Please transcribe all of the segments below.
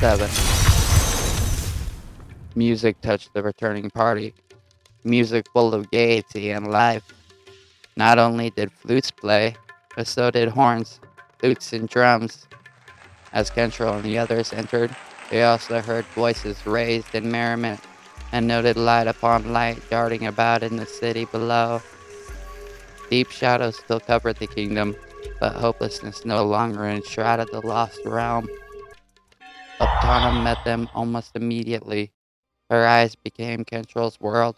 7. Music touched the returning party. Music full of gaiety and life. Not only did flutes play, but so did horns, flutes, and drums. As Kentrell and the others entered, they also heard voices raised in merriment and noted light upon light darting about in the city below. Deep shadows still covered the kingdom, but hopelessness no longer enshrouded the lost realm. Uptana met them almost immediately. Her eyes became Kentrell's world,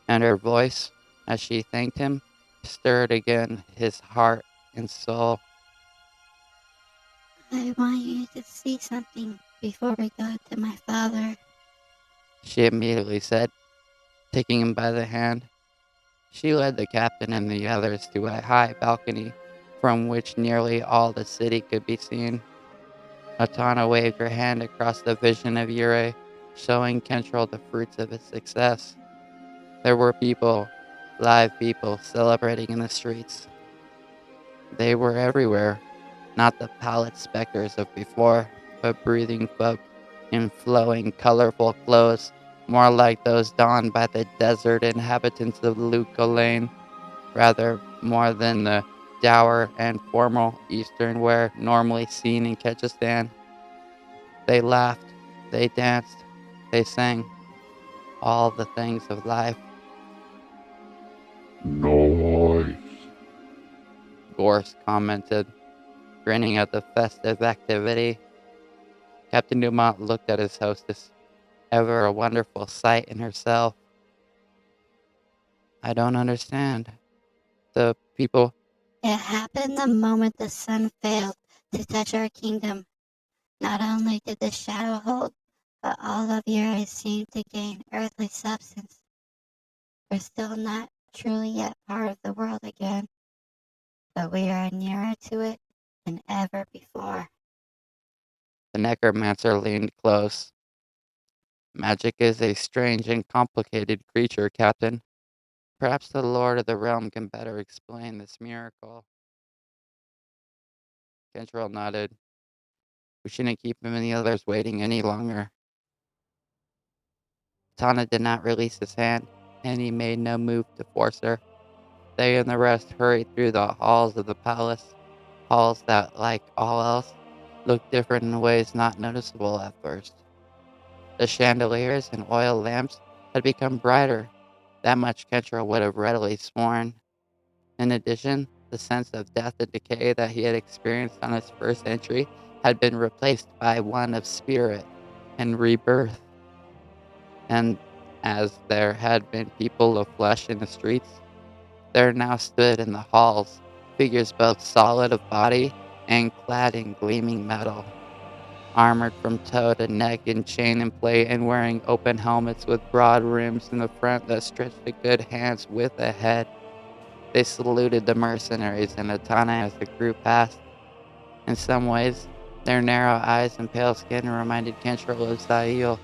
and her voice, as she thanked him, stirred again his heart and soul. I want you to see something before we go to my father. She immediately said, taking him by the hand. She led the captain and the others to a high balcony from which nearly all the city could be seen. Atana waved her hand across the vision of Ureh, showing Kentrell the fruits of his success. There were people, live people, celebrating in the streets. They were everywhere, not the pallid specters of before, but breathing folk in flowing, colorful clothes, more like those donned by the desert inhabitants of Lukolain, rather more than the dour and formal Eastern wear normally seen in Kyrgyzstan. They laughed, they danced, they sang, all the things of life. Nice. Gorse commented, grinning at the festive activity. Captain Dumont looked at his hostess, ever a wonderful sight in herself. I don't understand. The people. It happened the moment the sun failed to touch our kingdom. Not only did the shadow hold, but all of Ureh seemed to gain earthly substance. We're still not truly yet part of the world again, but we are nearer to it than ever before. The necromancer leaned close. Magic is a strange and complicated creature, Captain. Perhaps the Lord of the Realm can better explain this miracle. Kentrell nodded. We shouldn't keep him and the others waiting any longer. Tana did not release his hand, and he made no move to force her. They and the rest hurried through the halls of the palace, halls that, like all else, looked different in ways not noticeable at first. The chandeliers and oil lamps had become brighter. That much Kentrell would have readily sworn. In addition, the sense of death and decay that he had experienced on his first entry had been replaced by one of spirit and rebirth. And as there had been people of flesh in the streets, there now stood in the halls figures both solid of body and clad in gleaming metal, armored from toe to neck in chain and plate and wearing open helmets with broad rims in the front that stretched a good hand's width ahead. They saluted the mercenaries and Atana as the group passed. In some ways, their narrow eyes and pale skin reminded Kentrell of Zail,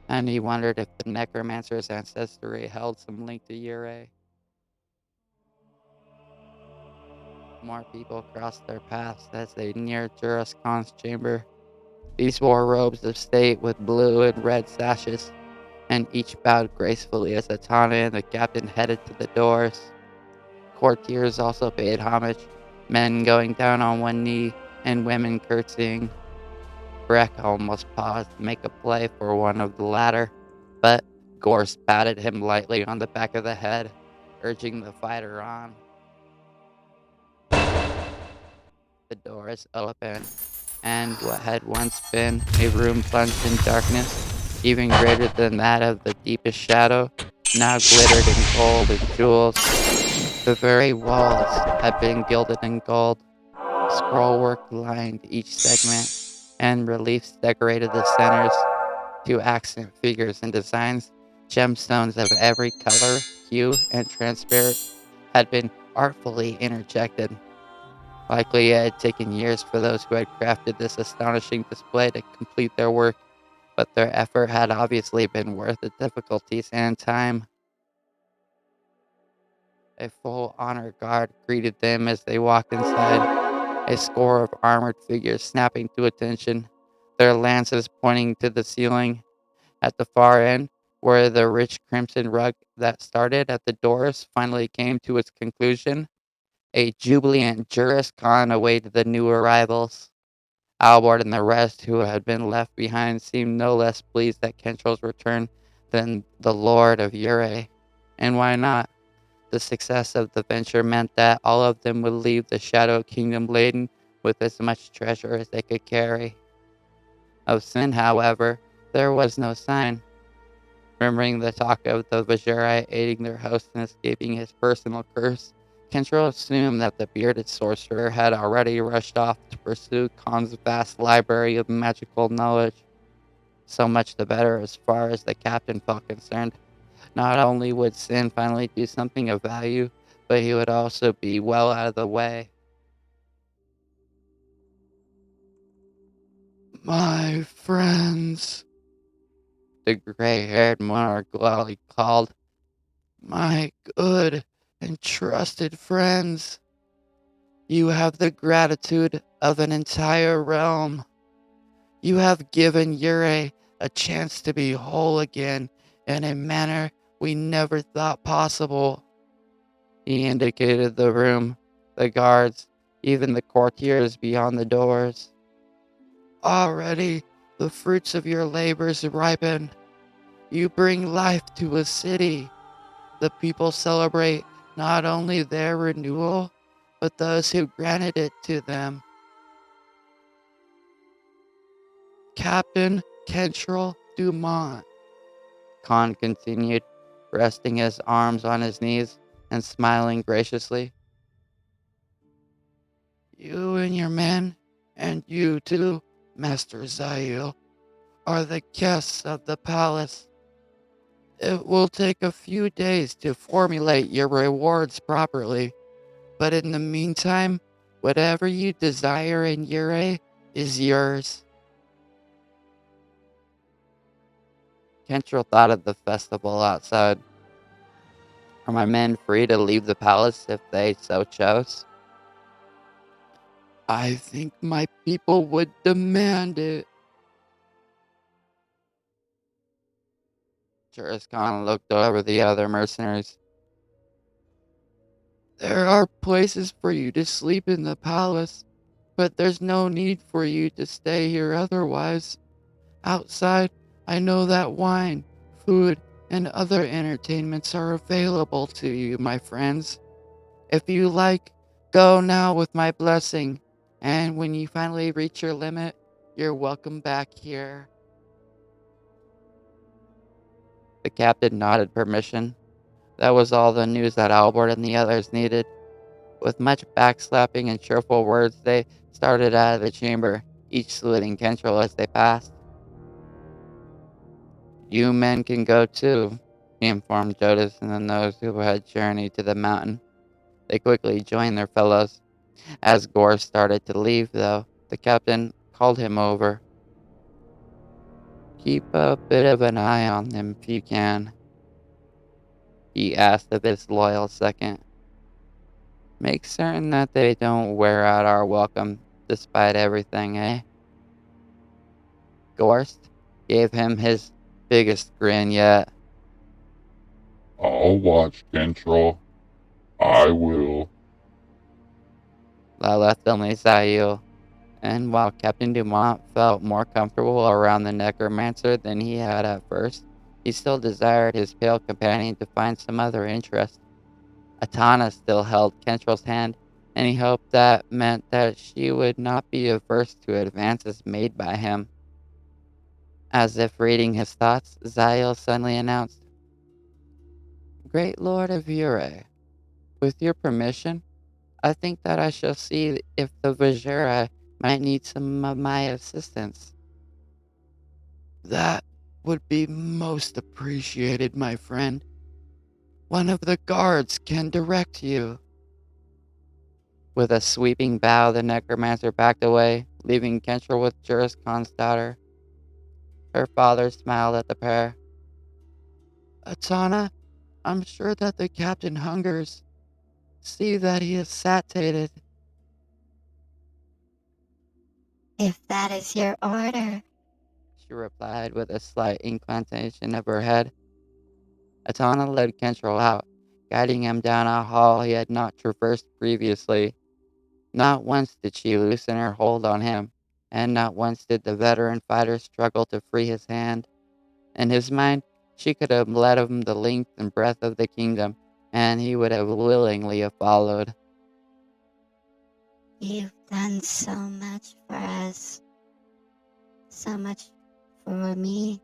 and he wondered if the necromancer's ancestry held some link to Ureh. More people crossed their paths as they neared Juras Khan's chamber. These wore robes of state with blue and red sashes, and each bowed gracefully as Atana and the captain headed to the doors. Courtiers also paid homage, men going down on one knee and women curtsying. Breck almost paused to make a play for one of the latter, but Gorse patted him lightly on the back of the head, urging the fighter on. The doors opened, and what had once been a room plunged in darkness, even greater than that of the deepest shadow, now glittered in gold and jewels. The very walls had been gilded in gold. Scrollwork lined each segment, and reliefs decorated the centers. Two accent figures and designs, gemstones of every color, hue, and transparent, had been artfully interjected. Likely it had taken years for those who had crafted this astonishing display to complete their work, but their effort had obviously been worth the difficulties and time. A full honor guard greeted them as they walked inside, a score of armored figures snapping to attention, their lances pointing to the ceiling. At the far end, where the rich crimson rug that started at the doors finally came to its conclusion, a jubilant jurist con awaited the new arrivals. Albert and the rest who had been left behind seemed no less pleased at Kentrel's return than the Lord of Ureh. And why not? The success of the venture meant that all of them would leave the Shadow Kingdom laden with as much treasure as they could carry. Of Sin, however, there was no sign. Remembering the talk of the Vajrai aiding their host in escaping his personal curse, Kentrel assumed that the bearded sorcerer had already rushed off to pursue Khan's vast library of magical knowledge. So much the better as far as the captain felt concerned. Not only would Sin finally do something of value, but he would also be well out of the way. My friends, the gray-haired monarch loudly called, my good and trusted friends, you have the gratitude of an entire realm. You have given Ureh a chance to be whole again in a manner we never thought possible. He indicated the room, the guards, even the courtiers beyond the doors. Already, the fruits of your labors ripen. You bring life to a city. The people celebrate not only their renewal, but those who granted it to them. Captain Kentrel Dumont, Khan continued, resting his arms on his knees and smiling graciously. You and your men, and you too, Master Zail, are the guests of the palace. It will take a few days to formulate your rewards properly, but in the meantime, whatever you desire in Ureh is yours. Kentrel thought of the festival outside. Are my men free to leave the palace if they so chose? I think my people would demand it. Juris Khan looked over the other mercenaries. There are places for you to sleep in the palace, but there's no need for you to stay here otherwise. Outside, I know that wine, food, and other entertainments are available to you, my friends. If you like, go now with my blessing, and when you finally reach your limit, you're welcome back here. The captain nodded permission. That was all the news that Albert and the others needed. With much backslapping and cheerful words, they started out of the chamber, each saluting Kentrel as they passed. You men can go too, he informed Jodas and then those who had journeyed to the mountain. They quickly joined their fellows. As Gore started to leave, though, the captain called him over. Keep a bit of an eye on them if you can, he asked of his loyal second. Make certain that they don't wear out our welcome despite everything, eh? Gorst gave him his biggest grin yet. I'll watch, Kentrel. I will. That left only Zayu, and while Captain Dumont felt more comfortable around the necromancer than he had at first, he still desired his pale companion to find some other interest. Atana still held Kentrel's hand, and he hoped that meant that she would not be averse to advances made by him. As if reading his thoughts, Zael suddenly announced, Great Lord of Ureh, with your permission, I think that I shall see if the Vajra might need some of my assistance. That would be most appreciated, my friend. One of the guards can direct you. With a sweeping bow, the necromancer backed away, leaving Kentrel with Juris Khan's daughter. Her father smiled at the pair. Atana, I'm sure that the captain hungers. See that he is satiated. If that is your order, she replied with a slight inclination of her head. Atana led Kentrel out, guiding him down a hall he had not traversed previously. Not once did she loosen her hold on him, and not once did the veteran fighter struggle to free his hand. In his mind, she could have led him the length and breadth of the kingdom, and he would have willingly have followed. You've done so much for us. So much for me.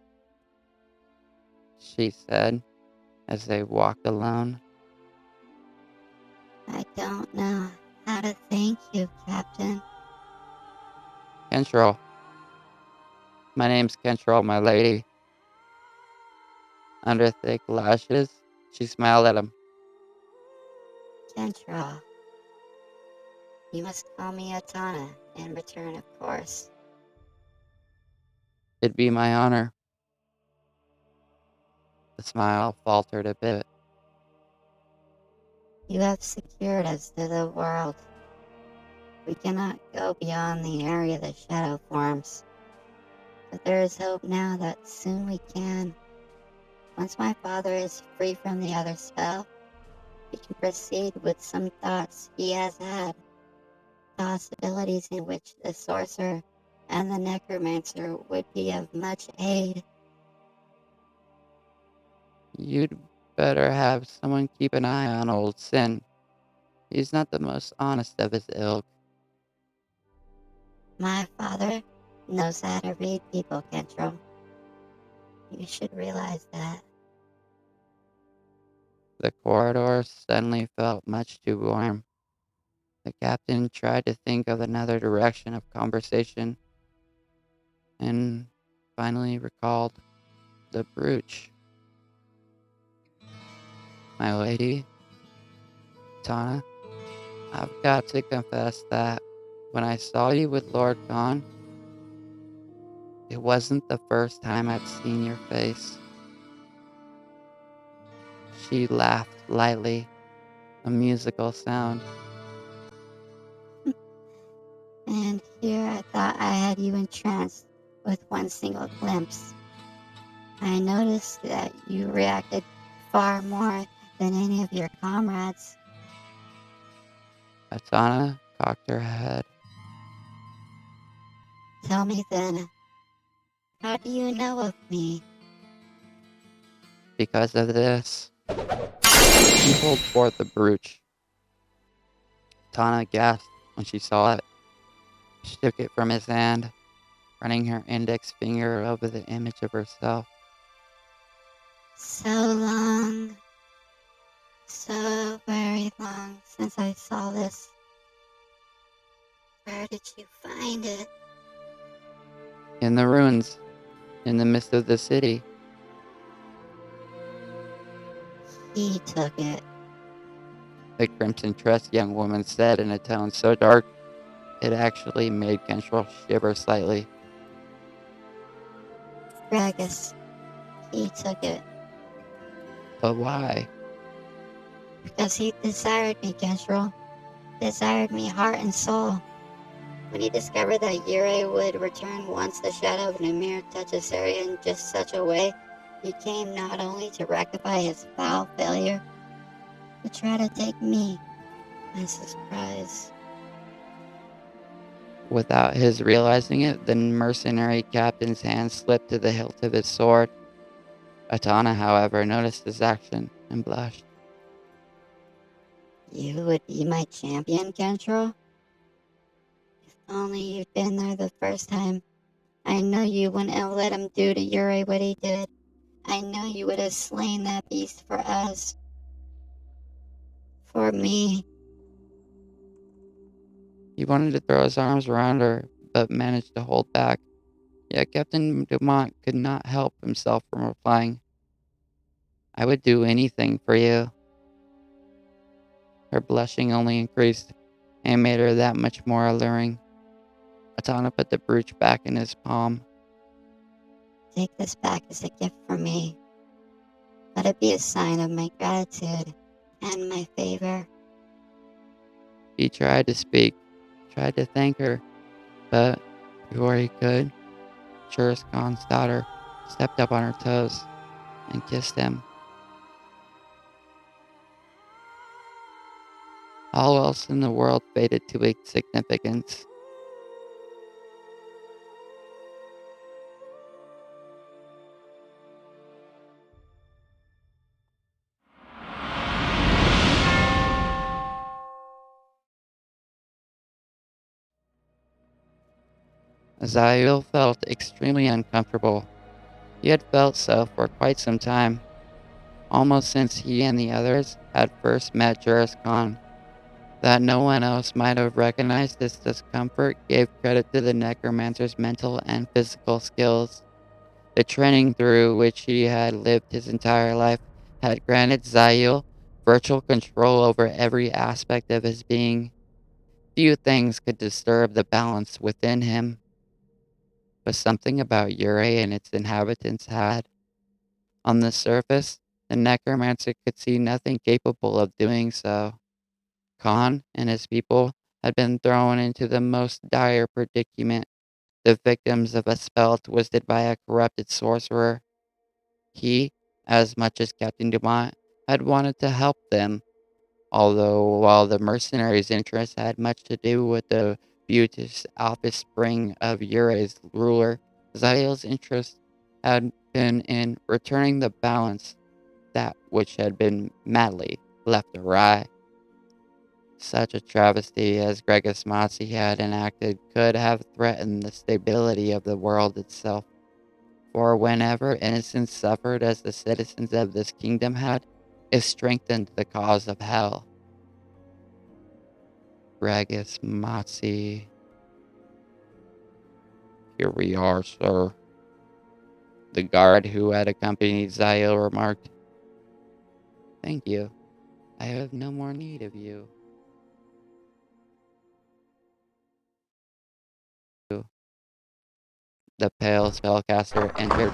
She said, as they walked alone. I don't know how to thank you, Captain. Kentrel. My name's Kentrel, my lady. Under thick lashes, she smiled at him. Kentrel. You must call me Atana in return, of course. It'd be my honor. The smile faltered a bit. You have secured us to the world. We cannot go beyond the area the shadow forms. But there is hope now that soon we can. Once my father is free from the other spell, we can proceed with some thoughts he has had. Possibilities in which the sorcerer and the necromancer would be of much aid. You'd better have someone keep an eye on old Sin. He's not the most honest of his ilk. My father knows how to read people, Kentrel. You should realize that. The corridor suddenly felt much too warm. The captain tried to think of another direction of conversation and finally recalled the brooch. My lady, Tana, I've got to confess that when I saw you with Lord Khan, it wasn't the first time I'd seen your face. She laughed lightly, a musical sound. And here I thought I had you entranced with one single glimpse. I noticed that you reacted far more than any of your comrades. Atana cocked her head. Tell me then, how do you know of me? Because of this, he pulled forth the brooch. Tana gasped when she saw it. She took it from his hand, running her index finger over the image of herself. So long, so very long since I saw this. Where did you find it? In the ruins, in the midst of the city. He took it. The crimson-dressed young woman said in a tone so dark it actually made Kentrel shiver slightly. Ragus. He took it. But why? Because he desired me, Kentrel. Desired me heart and soul. When he discovered that Ureh would return once the shadow of Nymyr touched this area in just such a way, he came not only to rectify his foul failure, but try to take me as his prize. Without his realizing it, the mercenary captain's hand slipped to the hilt of his sword. Atana, however, noticed his action and blushed. You would be my champion, Kentrel? If only you'd been there the first time. I know you wouldn't have let him do to Ureh what he did. I know you would have slain that beast for us. For me. He wanted to throw his arms around her, but managed to hold back. Yet Captain Dumont could not help himself from replying, I would do anything for you. Her blushing only increased and made her that much more alluring. Atana put the brooch back in his palm. Take this back as a gift from me. Let it be a sign of my gratitude and my favor. He tried to speak, tried to thank her, but before he could, Genghis Khan's daughter stepped up on her toes and kissed him. All else in the world faded to insignificance. Zael felt extremely uncomfortable. He had felt so for quite some time, almost since he and the others had first met Genghis Khan. That no one else might have recognized his discomfort gave credit to the necromancer's mental and physical skills. The training through which he had lived his entire life had granted Zael virtual control over every aspect of his being. Few things could disturb the balance within him, but something about Ureh and its inhabitants had. On the surface, the necromancer could see nothing capable of doing so. Khan and his people had been thrown into the most dire predicament, the victims of a spell twisted by a corrupted sorcerer. He, as much as Captain Dumont, had wanted to help them, although while the mercenaries' interests had much to do with the beauteous offspring of Ureh's ruler, Zael's interest had been in returning the balance, that which had been madly left awry. Such a travesty as Gregis Mozzi had enacted could have threatened the stability of the world itself. For whenever innocence suffered as the citizens of this kingdom had, it strengthened the cause of hell. Gregis Mozzi. Here we are, sir. The guard who had accompanied Zael remarked. Thank you. I have no more need of you. The pale spellcaster entered.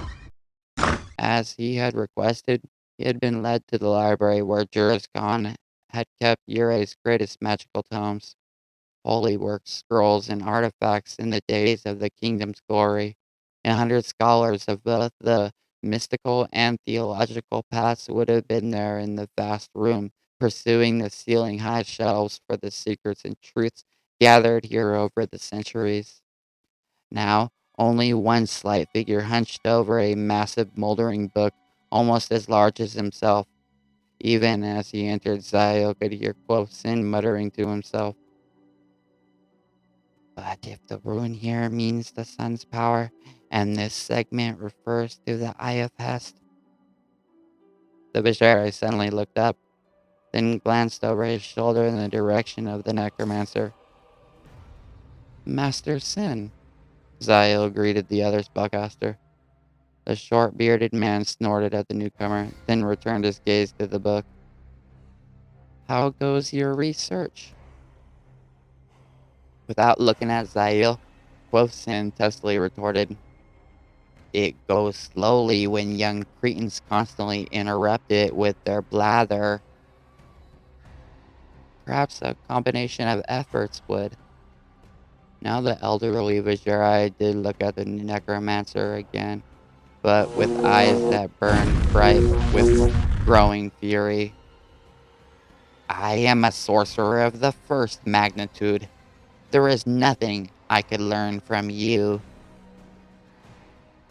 As he had requested, he had been led to the library where Genghis Khan had kept Ureh's greatest magical tomes, holy works, scrolls, and artifacts in the days of the kingdom's glory. 100 scholars of both the mystical and theological paths would have been there in the vast room, pursuing the ceiling-high shelves for the secrets and truths gathered here over the centuries. Now, only one slight figure hunched over a massive moldering book almost as large as himself. Even as he entered, Zael could hear Quothsin muttering to himself. But if the rune here means the sun's power, and this segment refers to the Eye of Hest. The Bashari suddenly looked up, then glanced over his shoulder in the direction of the necromancer. Master Sin, Zael greeted the other spellcaster. The short-bearded man snorted at the newcomer, then returned his gaze to the book. How goes your research? Without looking at Zael, Quothsin testily retorted. It goes slowly when young cretins constantly interrupt it with their blather. Perhaps a combination of efforts would. Now the elderly Vajrai did look at the necromancer again, but with eyes that burned bright with growing fury. I am a sorcerer of the first magnitude. There is nothing I could learn from you.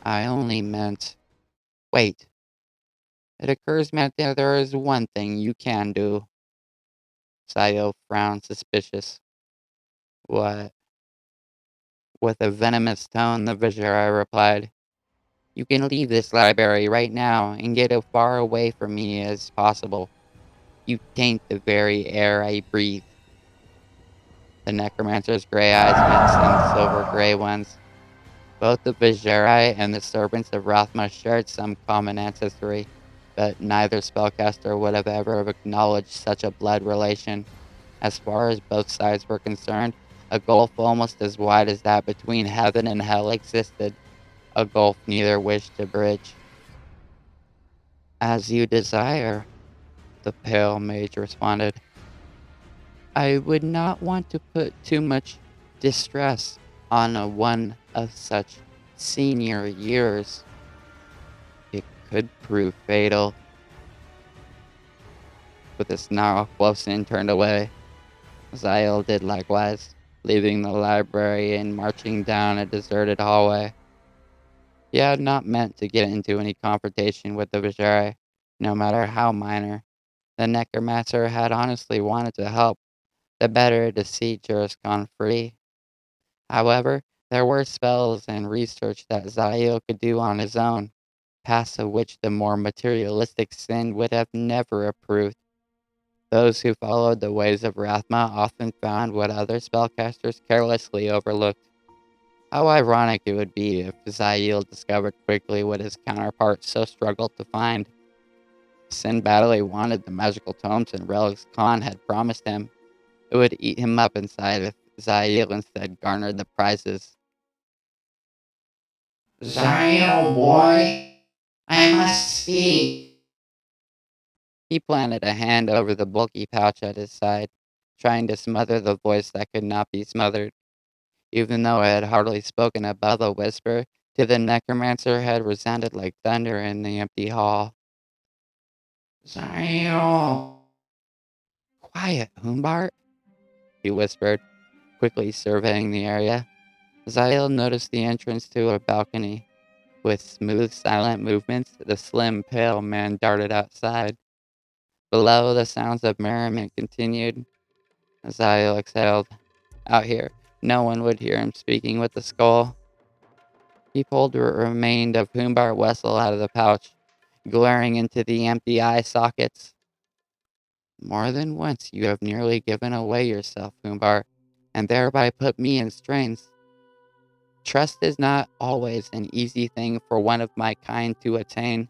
I only meant... Wait. It occurs to me that there is one thing you can do. Sayo frowned suspicious. What? With a venomous tone, the Vajra replied, You can leave this library right now and get as far away from me as possible. You taint the very air I breathe. The necromancer's gray eyes met some silver-gray ones. Both the Viserai and the servants of Rathma shared some common ancestry, but neither spellcaster would have ever acknowledged such a blood relation. As far as both sides were concerned, a gulf almost as wide as that between heaven and hell existed, a gulf neither wished to bridge. As you desire, the pale mage responded. I would not want to put too much distress on one of such senior years. It could prove fatal. With a snarl, Wolfson turned away. Zyle did likewise, leaving the library and marching down a deserted hallway. He had not meant to get into any confrontation with the Vajari, no matter how minor. The necromancer had honestly wanted to help, the better to see Juris gone free. However, there were spells and research that Zyle could do on his own, paths of which the more materialistic Sin would have never approved. Those who followed the ways of Rathma often found what other spellcasters carelessly overlooked. How ironic it would be if Zyle discovered quickly what his counterpart so struggled to find. Sin badly wanted the magical tomes and relics Khan had promised him. It would eat him up inside if Zyle instead garnered the prizes. Zyle, boy, I must speak. He planted a hand over the bulky pouch at his side, trying to smother the voice that could not be smothered. Even though it had hardly spoken above a whisper, to the necromancer had resounded like thunder in the empty hall. Zyle. Quiet, Humbart, he whispered, quickly surveying the area. Zyle noticed the entrance to a balcony. With smooth, silent movements, the slim, pale man darted outside. Below, the sounds of merriment continued. Zyle exhaled. Out here, no one would hear him speaking with the skull. He pulled what remained of Humbart Wessel out of the pouch, glaring into the empty eye sockets. More than once you have nearly given away yourself, Humbart, and thereby put me in strains. Trust is not always an easy thing for one of my kind to attain,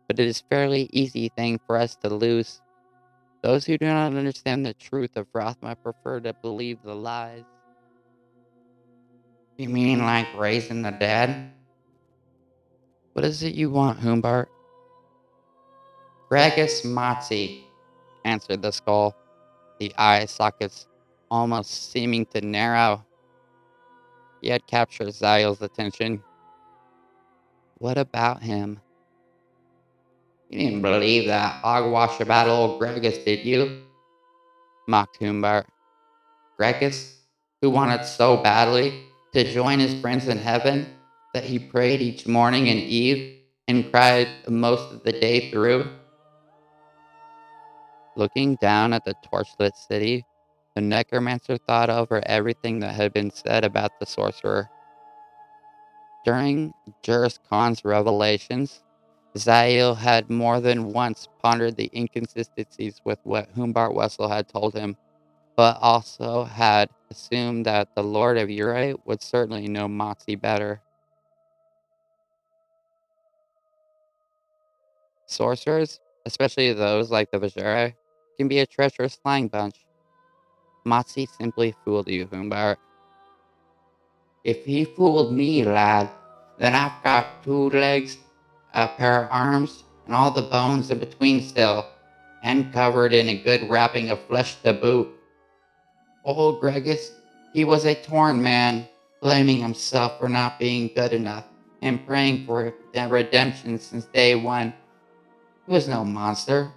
but it is a fairly easy thing for us to lose. Those who do not understand the truth of Rothma prefer to believe the lies. You mean like raising the dead? What is it you want, Humbart? Gregis Matzi, Answered the skull, the eye sockets almost seeming to narrow. He had captured Zyle's attention. What about him? You didn't believe that hogwash about old Gregis, did you? Mocked Humbart. Gregis, who wanted so badly to join his friends in heaven that he prayed each morning and eve and cried most of the day through. Looking down at the torchlit city, the necromancer thought over everything that had been said about the sorcerer. During Juris Khan's revelations, Zyle had more than once pondered the inconsistencies with what Humbart Wessel had told him, but also had assumed that the Lord of Ureh would certainly know Moxie better. Sorcerers, especially those like the Vajere, can be a treacherous lying bunch. Moxie simply fooled you, Humbart. If he fooled me, lad, then I've got 2 legs, a pair of arms, and all the bones in between still, and covered in a good wrapping of flesh to boot. Old Gregis, he was a torn man, blaming himself for not being good enough, and praying for redemption since day one. He was no monster,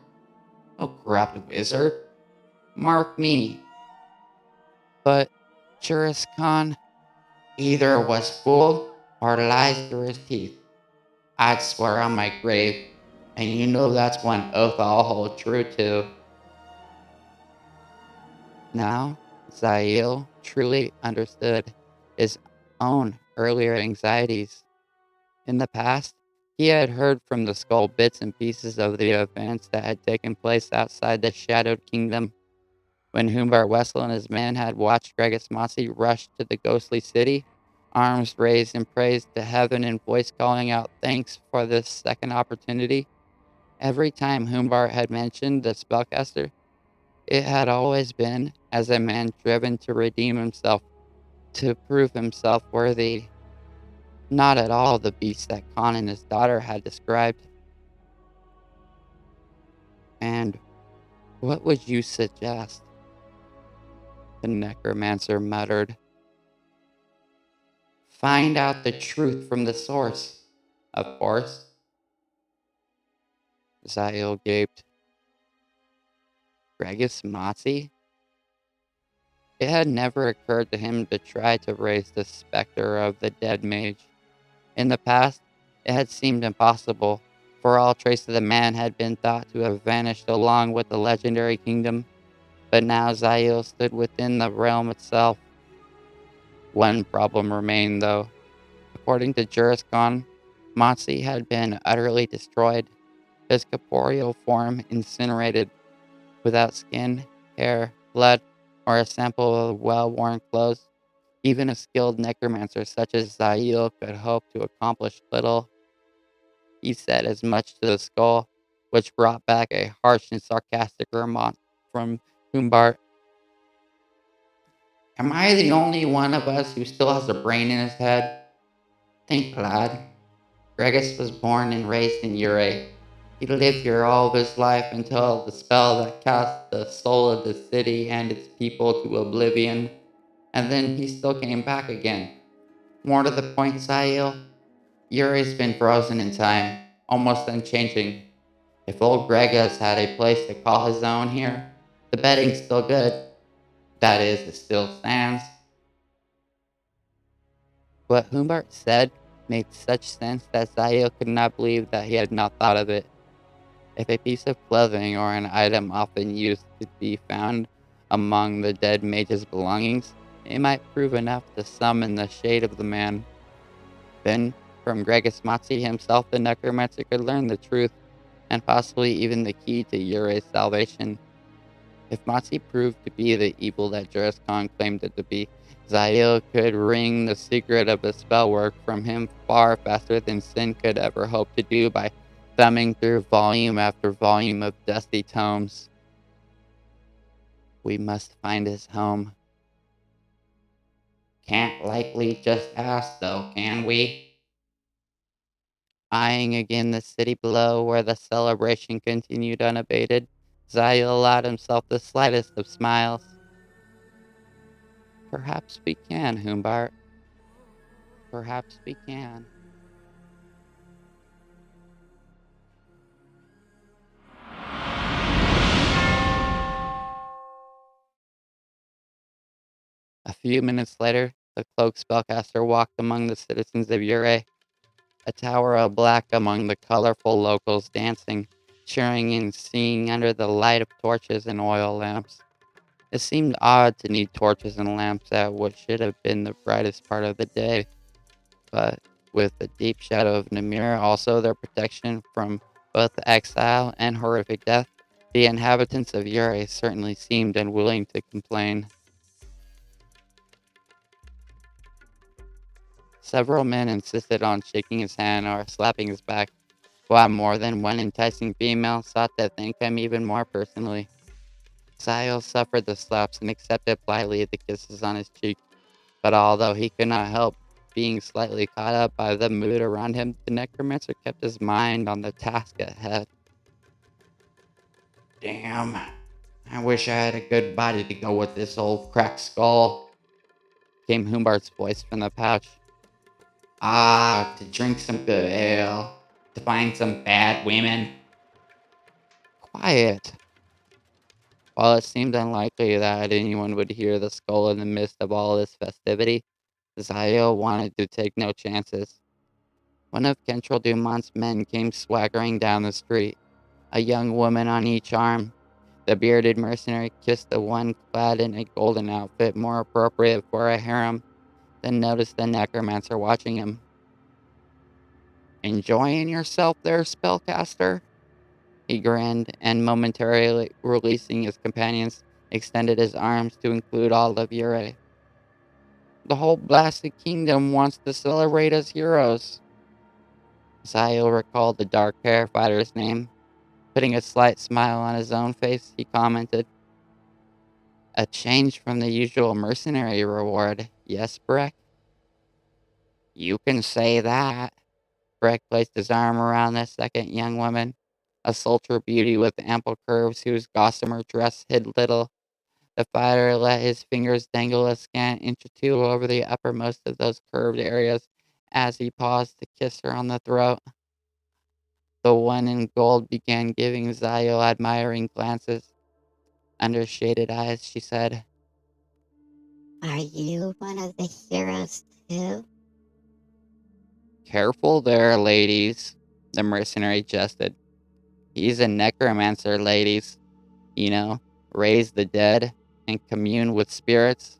no corrupt wizard. Mark me, But Juris Khan, either was fooled or lies through his teeth. I'd swear on my grave, and you know that's one oath I'll hold true to. now Zyle truly understood his own earlier anxieties. In the past, he had heard from the skull bits and pieces of the events that had taken place outside the Shadowed Kingdom. When Humbart Wessel and his men had watched Gregis Mossy rush to the ghostly city, arms raised in praise to heaven and voice calling out thanks for this second opportunity, every time Humbart had mentioned the spellcaster, it had always been as a man driven to redeem himself, to prove himself worthy. Not at all the beast that Khan and his daughter had described. And what would you suggest? The necromancer muttered. Find out the truth from the source. Of course. Zael gaped. Gregis Mozzie? It had never occurred to him to try to raise the specter of the dead mage. In the past, it had seemed impossible, for all trace of the man had been thought to have vanished along with the legendary kingdom. But now Zael stood within the realm itself. One problem remained, though. According to Juriscon, Motzi had been utterly destroyed, his corporeal form incinerated, without skin, hair, blood, or a sample of well-worn clothes. Even a skilled necromancer such as Zael could hope to accomplish little. He said as much to the skull, which brought back a harsh and sarcastic remark from Humbart. Am I the only one of us who still has a brain in his head? Think, lad. Regis was born and raised in Ureh. He lived here all of his life until the spell that cast the soul of the city and its people to oblivion, and then he still came back again. More to the point, Zael, Ureh's been frozen in time, almost unchanging. If old Gregis had a place to call his own here, the betting's still good. That is, it still stands. What Humbart said made such sense that Zael could not believe that he had not thought of it. If a piece of clothing or an item often used could be found among the dead mage's belongings, it might prove enough to summon the shade of the man. Then, from Gregis Motzi himself, the necromancer could learn the truth, and possibly even the key to Ureh's salvation. If Motzi proved to be the evil that Juriscon claimed it to be, Zael could wring the secret of the spell work from him far faster than Sin could ever hope to do by thumbing through volume after volume of dusty tomes. We must find his home. Can't likely just ask, though, can we? Eyeing again the city below where the celebration continued unabated, Zael allowed himself the slightest of smiles. Perhaps we can, Humbart. Perhaps we can. A few minutes later, the cloaked spellcaster walked among the citizens of Ureh, a tower of black among the colorful locals dancing, cheering and singing under the light of torches and oil lamps. It seemed odd to need torches and lamps at what should have been the brightest part of the day, but with the deep shadow of Nymyr also their protection from both exile and horrific death, the inhabitants of Ureh certainly seemed unwilling to complain. Several men insisted on shaking his hand or slapping his back, while more than one enticing female sought to thank him even more personally. Zael suffered the slaps and accepted politely the kisses on his cheek, but although he could not help being slightly caught up by the mood around him, the necromancer kept his mind on the task ahead. Damn. I wish I had a good body to go with this old cracked skull. Came Humbart's voice from the pouch. Ah, to drink some good ale. To find some bad women. Quiet! While it seemed unlikely that anyone would hear the skull in the midst of all this festivity, Zael wanted to take no chances. One of Kentril Dumont's men came swaggering down the street, a young woman on each arm. The bearded mercenary kissed the one clad in a golden outfit more appropriate for a harem, then noticed the necromancer watching him. Enjoying yourself there, spellcaster? He grinned, and momentarily releasing his companions, extended his arms to include all of Ureh. The whole blasted kingdom wants to celebrate as heroes. Zael recalled the dark-haired fighter's name. Putting a slight smile on his own face, he commented, "A change from the usual mercenary reward, yes, Breck?" You can say that. Breck placed his arm around the second young woman, a sultry beauty with ample curves whose gossamer dress hid little. The fighter let his fingers dangle a scant inch or two over the uppermost of those curved areas as he paused to kiss her on the throat. The one in gold began giving Zayo admiring glances. Under shaded eyes, she said, Are you one of the heroes too? "Careful there, ladies," the mercenary jested. "He's a necromancer, ladies. You know, raise the dead and commune with spirits."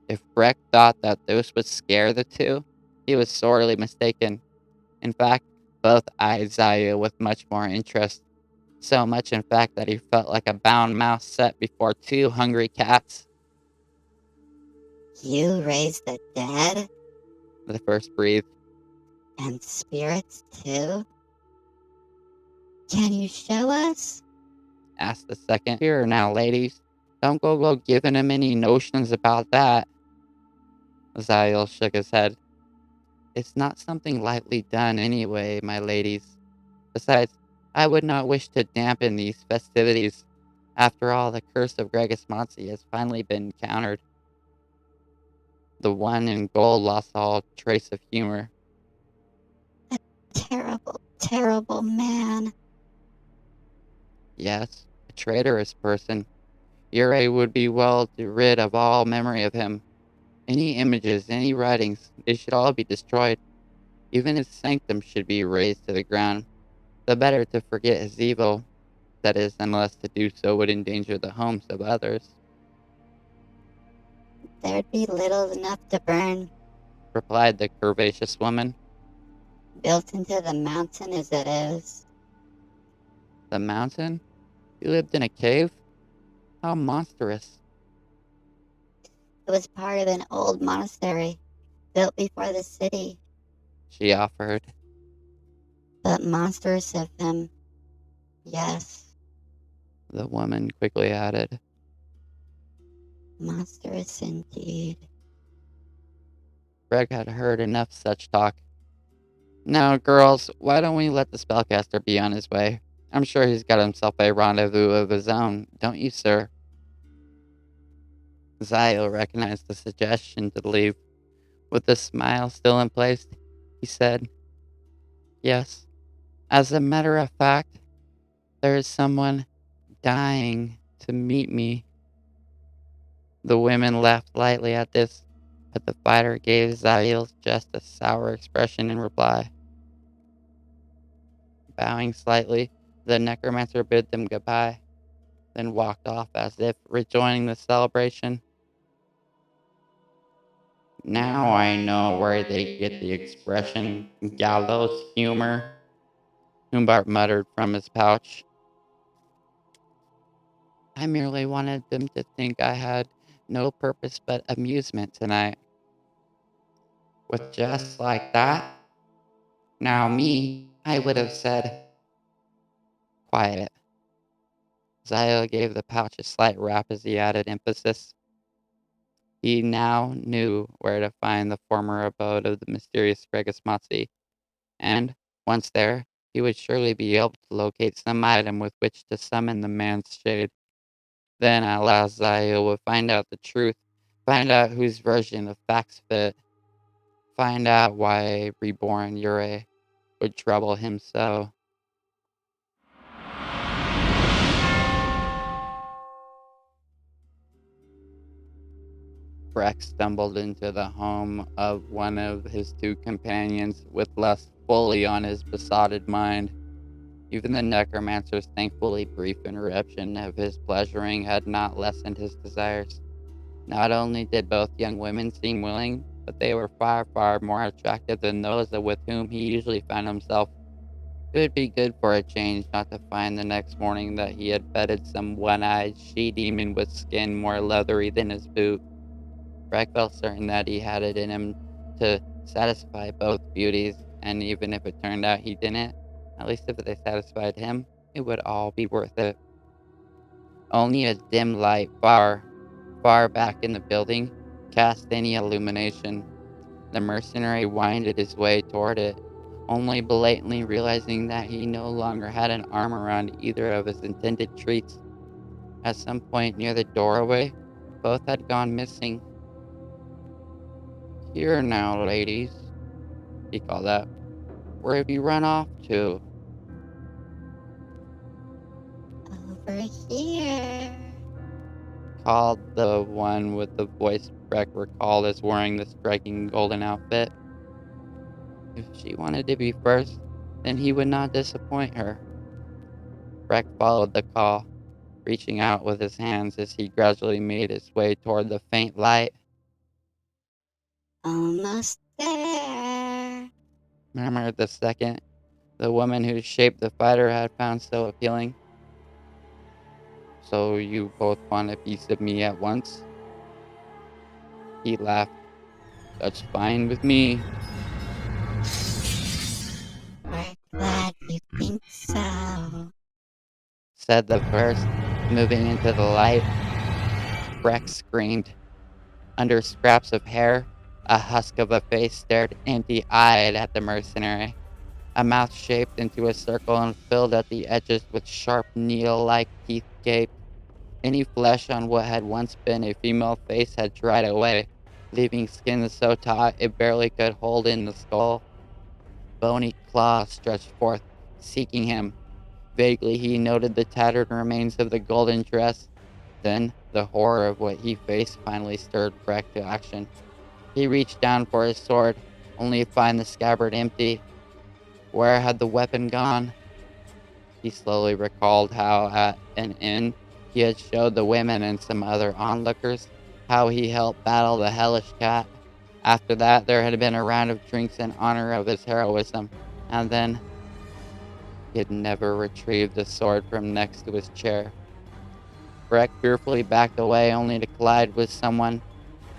If Breck thought that those would scare the two, he was sorely mistaken. In fact, both eyed Zayu with much more interest. So much, in fact, that he felt like a bound mouse set before two hungry cats. You raise the dead The first breathed. and spirits too? Can you show us? Asked the second. "Here now, ladies. Don't go giving him any notions about that." Zael shook his head. "It's not something lightly done anyway, my ladies. Besides, I would not wish to dampen these festivities. After all, the curse of Gregismonsi has finally been countered." The one in gold lost all trace of humor. Terrible, terrible man. "Yes, a traitorous person. Ureh would be well rid of all memory of him. Any images, any writings, they should all be destroyed. Even his sanctum should be razed to the ground. The better to forget his evil, that is, unless to do so would endanger the homes of others," There'd be little enough to burn, replied the curvaceous woman. built into the mountain as it is. "The mountain? You lived in a cave? How monstrous," It was part of an old monastery built before the city, she offered. but monstrous of him. Yes, The woman quickly added. monstrous indeed. Greg had heard enough such talk. "Now, girls, why don't we let the spellcaster be on his way? I'm sure he's got himself a rendezvous of his own, don't you, sir?" Zio recognized the suggestion to leave. With the smile still in place, he said, "Yes, as a matter of fact, there is someone dying to meet me." The women laughed lightly at this, but the fighter gave Zail just a sour expression in reply. Bowing slightly, the necromancer bid them goodbye, then walked off as if rejoining the celebration. Now I know where they get the expression gallows humor. Humbart muttered from his pouch. "I merely wanted them to think I had no purpose but amusement tonight." With just like that? Now me, I would have said, "Quiet." Zio gave the pouch a slight rap as he added emphasis. He now knew where to find the former abode of the mysterious Regismatsi, and, once there, he would surely be able to locate some item with which to summon the man's shade. Then at last Zio would find out the truth, find out whose version of facts fit, find out why reborn Ureh would trouble him so. Breck stumbled into the home of one of his two companions with lust fully on his besotted mind. Even the necromancer's thankfully brief interruption of his pleasuring had not lessened his desires. Not only did both young women seem willing, but they were far more attractive than those with whom he usually found himself. It would be good for a change not to find the next morning that he had bedded some one-eyed she-demon with skin more leathery than his boot. Breck felt certain that he had it in him to satisfy both beauties, and even if it turned out he didn't, at least if they satisfied him, it would all be worth it. Only a dim light far back in the building cast any illumination. The mercenary winded his way toward it, only blatantly realizing that he no longer had an arm around either of his intended treats. At some point near the doorway, both had gone missing. "Here now, ladies," he called out. "Where have you run off to?" Over here. Called the one with the voice Breck recalled as wearing the striking golden outfit. If she wanted to be first, then he would not disappoint her. Breck followed the call, reaching out with his hands as he gradually made his way toward the faint light. Almost there. Murmured the second, the woman whose shape the fighter had found so appealing. "So you both want a piece of me at once?" He laughed. "That's fine with me." We're glad you think so. Said the first, moving into the light. Breck screamed. Under scraps of hair, a husk of a face stared empty-eyed at the mercenary. A mouth shaped into a circle and filled at the edges with sharp needle-like teeth gaped. Any flesh on what had once been a female face had dried away, leaving skin so taut it barely could hold in the skull. Bony claws stretched forth, seeking him. Vaguely he noted the tattered remains of the golden dress. Then, the horror of what he faced finally stirred Breck to action. He reached down for his sword, only to find the scabbard empty. Where had the weapon gone? He slowly recalled how at an inn he had showed the women and some other onlookers how he helped battle the hellish cat. After that, there had been a round of drinks in honor of his heroism, and then he had never retrieved the sword from next to his chair. Breck fearfully backed away, only to collide with someone.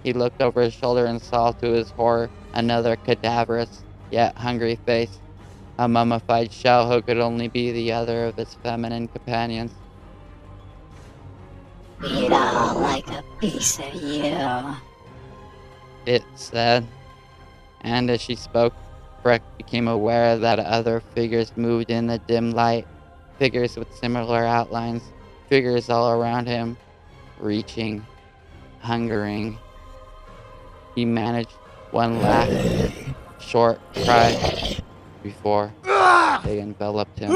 He looked over his shoulder and saw, to his horror, another cadaverous, yet hungry face. A mummified shell who could only be the other of its feminine companions. We'd all like a piece of you. It said. And as she spoke, Breck became aware that other figures moved in the dim light, figures with similar outlines, figures all around him, reaching, hungering. He managed one last, short cry before they enveloped him.